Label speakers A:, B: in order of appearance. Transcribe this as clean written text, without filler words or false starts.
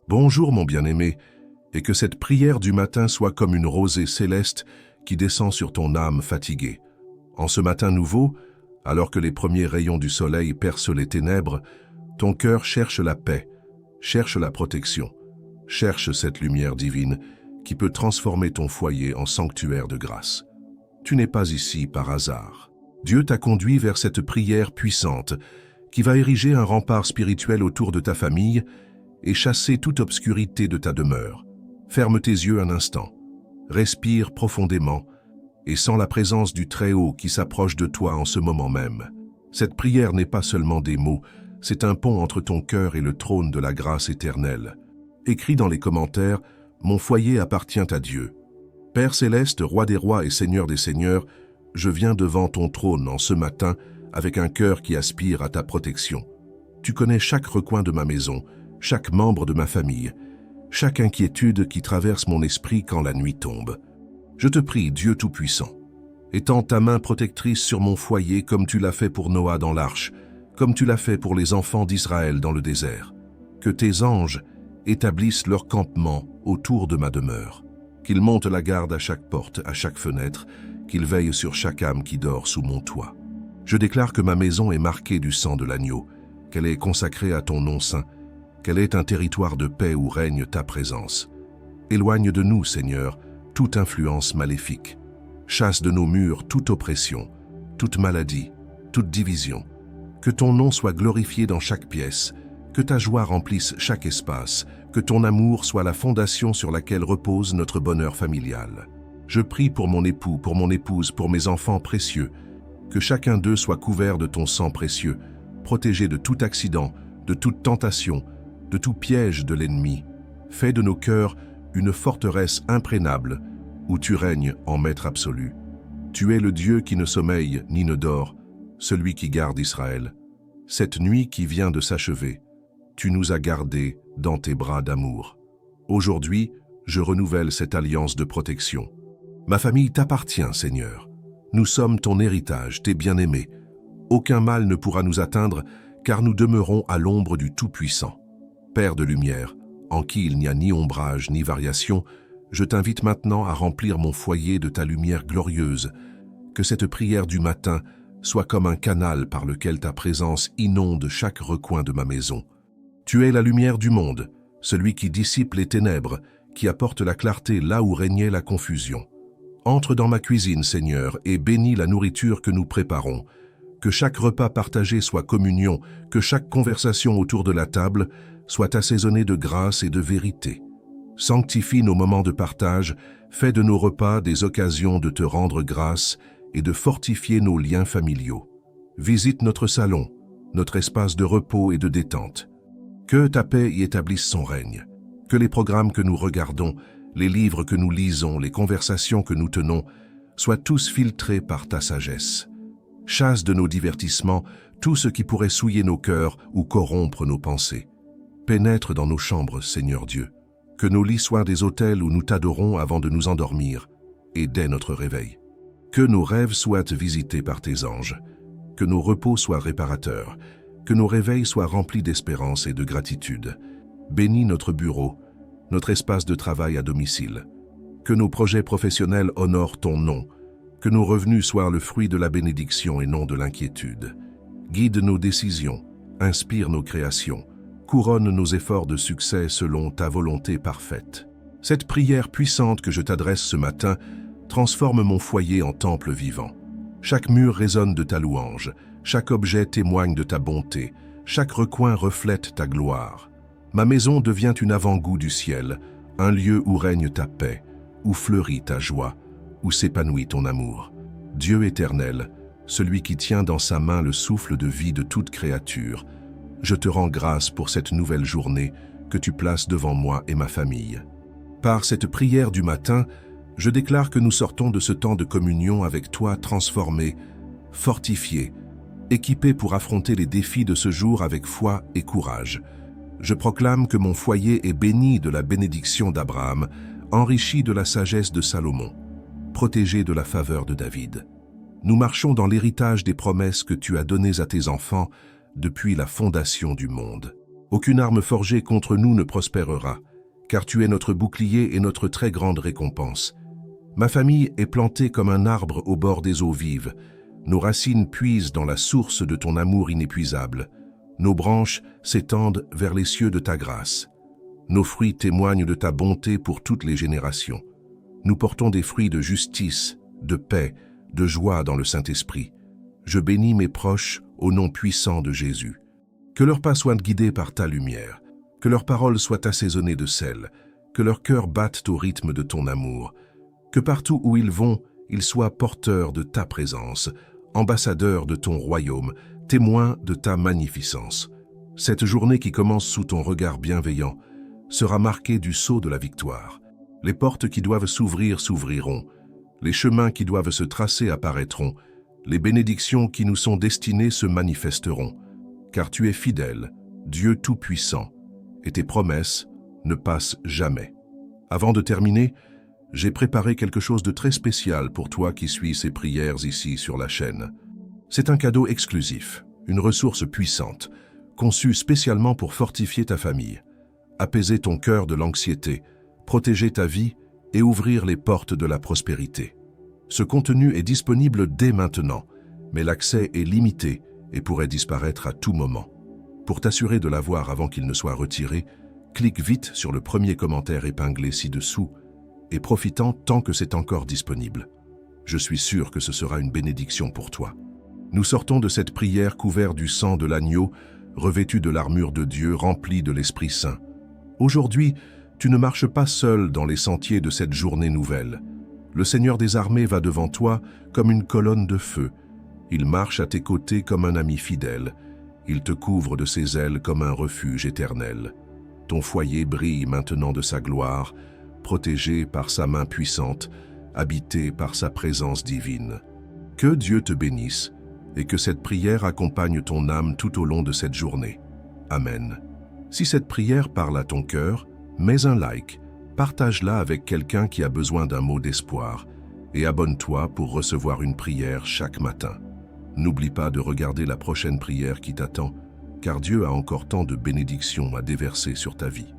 A: Bonjour mon bien-aimé, et que cette prière du matin soit comme une rosée céleste qui descend sur ton âme fatiguée. En ce matin nouveau, alors que les premiers rayons du soleil percent les ténèbres, ton cœur cherche la paix, cherche la protection, cherche cette lumière divine qui peut transformer ton foyer en sanctuaire de grâce. Tu n'es pas ici par hasard. Dieu t'a conduit vers cette prière puissante qui va ériger un rempart spirituel autour de ta famille et chasser toute obscurité de ta demeure. Ferme tes yeux un instant, respire profondément et sens la présence du Très-Haut qui s'approche de toi en ce moment même. Cette prière n'est pas seulement des mots, c'est un pont entre ton cœur et le trône de la grâce éternelle. Écris dans les commentaires « Mon foyer appartient à Dieu ». Père céleste, roi des rois et seigneur des seigneurs, je viens devant ton trône en ce matin avec un cœur qui aspire à ta protection. Tu connais chaque recoin de ma maison, chaque membre de ma famille, chaque inquiétude qui traverse mon esprit quand la nuit tombe. Je te prie, Dieu Tout-Puissant, étends ta main protectrice sur mon foyer comme tu l'as fait pour Noah dans l'arche, comme tu l'as fait pour les enfants d'Israël dans le désert. Que tes anges établissent leur campement autour de ma demeure, qu'ils montent la garde à chaque porte, à chaque fenêtre, qu'ils veillent sur chaque âme qui dort sous mon toit. Je déclare que ma maison est marquée du sang de l'agneau, qu'elle est consacrée à ton nom saint, qu'elle est un territoire de paix où règne ta présence. Éloigne de nous, Seigneur, toute influence maléfique. Chasse de nos murs toute oppression, toute maladie, toute division. Que ton nom soit glorifié dans chaque pièce, que ta joie remplisse chaque espace, que ton amour soit la fondation sur laquelle repose notre bonheur familial. Je prie pour mon époux, pour mon épouse, pour mes enfants précieux, que chacun d'eux soit couvert de ton sang précieux, protégé de tout accident, de toute tentation, de tout piège de l'ennemi. Fais de nos cœurs une forteresse imprégnable où tu règnes en maître absolu. Tu es le Dieu qui ne sommeille ni ne dort, celui qui garde Israël. Cette nuit qui vient de s'achever, tu nous as gardés dans tes bras d'amour. Aujourd'hui, je renouvelle cette alliance de protection. Ma famille t'appartient, Seigneur. Nous sommes ton héritage, tes bien-aimés. Aucun mal ne pourra nous atteindre, car nous demeurons à l'ombre du Tout-Puissant. Père de lumière, en qui il n'y a ni ombrage ni variation, je t'invite maintenant à remplir mon foyer de ta lumière glorieuse, que cette prière du matin soit comme un canal par lequel ta présence inonde chaque recoin de ma maison. Tu es la lumière du monde, celui qui dissipe les ténèbres, qui apporte la clarté là où régnait la confusion. Entre dans ma cuisine, Seigneur, et bénis la nourriture que nous préparons. Que chaque repas partagé soit communion, que chaque conversation autour de la table soit assaisonnée de grâce et de vérité. Sanctifie nos moments de partage, fais de nos repas des occasions de te rendre grâce et de fortifier nos liens familiaux. Visite notre salon, notre espace de repos et de détente. Que ta paix y établisse son règne. Que les programmes que nous regardons, les livres que nous lisons, les conversations que nous tenons, soient tous filtrés par ta sagesse. Chasse de nos divertissements tout ce qui pourrait souiller nos cœurs ou corrompre nos pensées. Pénètre dans nos chambres, Seigneur Dieu. Que nos lits soient des autels où nous t'adorons avant de nous endormir et dès notre réveil. Que nos rêves soient visités par tes anges. Que nos repos soient réparateurs. Que nos réveils soient remplis d'espérance et de gratitude. Bénis notre bureau, notre espace de travail à domicile. Que nos projets professionnels honorent ton nom. Que nos revenus soient le fruit de la bénédiction et non de l'inquiétude. Guide nos décisions, inspire nos créations, couronne nos efforts de succès selon ta volonté parfaite. Cette prière puissante que je t'adresse ce matin transforme mon foyer en temple vivant. Chaque mur résonne de ta louange, chaque objet témoigne de ta bonté, chaque recoin reflète ta gloire. Ma maison devient une avant-goût du ciel, un lieu où règne ta paix, où fleurit ta joie, où s'épanouit ton amour. Dieu éternel, celui qui tient dans sa main le souffle de vie de toute créature, je te rends grâce pour cette nouvelle journée que tu places devant moi et ma famille. Par cette prière du matin, je déclare que nous sortons de ce temps de communion avec toi transformés, fortifiés, équipés pour affronter les défis de ce jour avec foi et courage. Je proclame que mon foyer est béni de la bénédiction d'Abraham, enrichi de la sagesse de Salomon, protégé de la faveur de David. Nous marchons dans l'héritage des promesses que tu as données à tes enfants depuis la fondation du monde. Aucune arme forgée contre nous ne prospérera, car tu es notre bouclier et notre très grande récompense. Ma famille est plantée comme un arbre au bord des eaux vives. Nos racines puisent dans la source de ton amour inépuisable. Nos branches s'étendent vers les cieux de ta grâce. Nos fruits témoignent de ta bonté pour toutes les générations. Nous portons des fruits de justice, de paix, de joie dans le Saint-Esprit. Je bénis mes proches au nom puissant de Jésus. Que leurs pas soient guidés par ta lumière, que leurs paroles soient assaisonnées de sel, que leurs cœurs battent au rythme de ton amour, que partout où ils vont, ils soient porteurs de ta présence, ambassadeurs de ton royaume, témoins de ta magnificence. Cette journée qui commence sous ton regard bienveillant sera marquée du sceau de la victoire. Les portes qui doivent s'ouvrir s'ouvriront, les chemins qui doivent se tracer apparaîtront, les bénédictions qui nous sont destinées se manifesteront, car tu es fidèle, Dieu Tout-Puissant, et tes promesses ne passent jamais. Avant de terminer, j'ai préparé quelque chose de très spécial pour toi qui suis ces prières ici sur la chaîne. C'est un cadeau exclusif, une ressource puissante, conçue spécialement pour fortifier ta famille, apaiser ton cœur de l'anxiété, protéger ta vie et ouvrir les portes de la prospérité. Ce contenu est disponible dès maintenant, mais l'accès est limité et pourrait disparaître à tout moment. Pour t'assurer de l'avoir avant qu'il ne soit retiré, clique vite sur le premier commentaire épinglé ci-dessous et profitant tant que c'est encore disponible. Je suis sûr que ce sera une bénédiction pour toi. Nous sortons de cette prière couvert du sang de l'agneau, revêtu de l'armure de Dieu, rempli de l'Esprit Saint. Aujourd'hui, tu ne marches pas seul dans les sentiers de cette journée nouvelle. Le Seigneur des armées va devant toi comme une colonne de feu. Il marche à tes côtés comme un ami fidèle. Il te couvre de ses ailes comme un refuge éternel. Ton foyer brille maintenant de sa gloire, protégé par sa main puissante, habité par sa présence divine. Que Dieu te bénisse et que cette prière accompagne ton âme tout au long de cette journée. Amen. Si cette prière parle à ton cœur, mets un like, partage-la avec quelqu'un qui a besoin d'un mot d'espoir et abonne-toi pour recevoir une prière chaque matin. N'oublie pas de regarder la prochaine prière qui t'attend, car Dieu a encore tant de bénédictions à déverser sur ta vie.